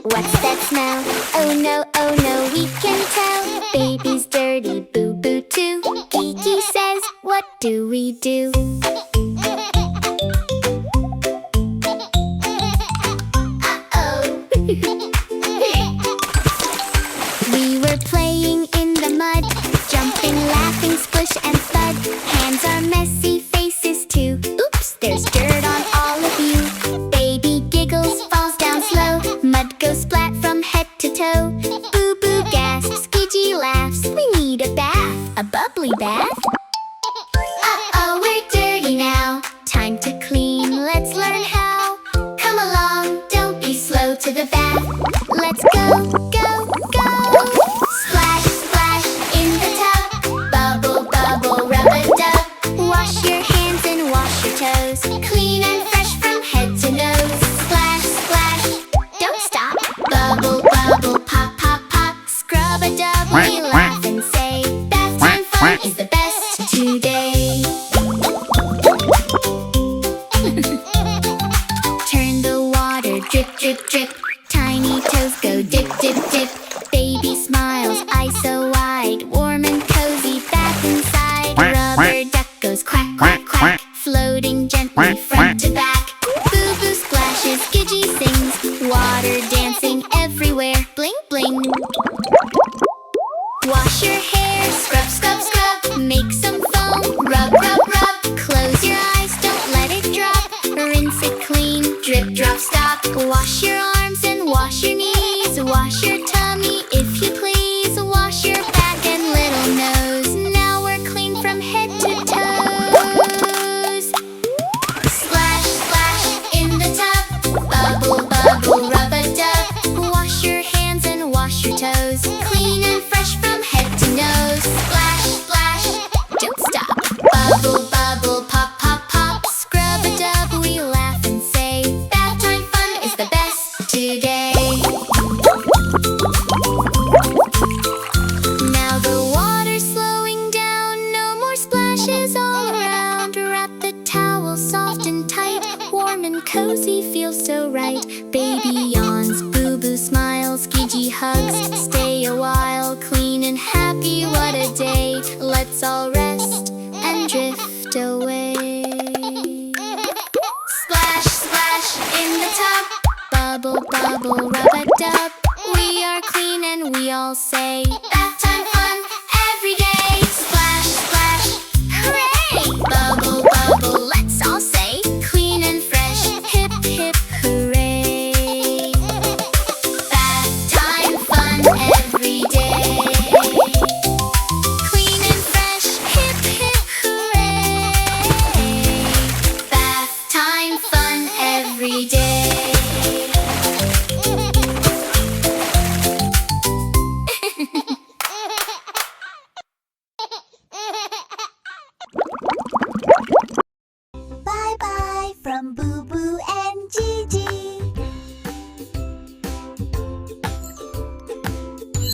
What's that smell? Oh no, we can tell. Baby's dirty, boo-boo too. Kiki says, what do we do? Uh-oh. We were playing in the mud, jumping, laughing, splish and thud. Hands are messy, faces too. Oops, there's dirt on all of you. Baby giggles, falls down slow. Mud goes splat from head to toe. Boo-boo gasps, Gigi laughs. We need a bath, a bubbly bath. Uh-oh, we're dirty now. Time to clean, let's learn how. Come along, don't be slow to the bath. Let's go, go, go. Splash, splash in the tub. Bubble, bubble, rub-a-dub. Wash your hands and wash your toes. Clean and fresh from head to nose. Splash, splash, don't stop. Bubble, bubble, pop, pop, pop. Scrub-a-dub, we laugh and say, bath time fun is the best today. Turn the water, drip, drip, drip. Tiny toes go dip, dip, dip. Baby smiles, eyes so wide. Warm and cozy, bath inside. Rubber duck goes quack, quack, quack. Floating gently front to back. Boo-boo splashes, Gigi sings. Water dancing everywhere, bling, bling. Wash your hair, scrub, scrub, scrub. Make some foam, rub, rub, rub. Close your eyes, don't let it drop. Rinse it clean, drip, drop, stop. Wash your arms and wash your knees. Wash your tummy if you please. Wash your back and little nose. Now we're clean from head to toes. Splash, splash in the tub. Bubble, bubble, rub-a-dub. Wash your hands and wash your toes. Clean and fresh from head to nose. Splash, splash, don't stop. Bubble, bubble, pop, pop, pop. Scrub-a-dub, we laugh and say, bath time fun is the best today. Now the water's slowing down, no more splashes all around. Wrap the towel soft and tight, warm and cozy, feels so right. Baby yawns, boo-boo smiles, Gigi hugs. Stay a while, clean and happy, what a day. Let's all rest and drift away. Splash, splash in the tub. Bubble, bubble, rub-a-dub. We are clean and we all say, bath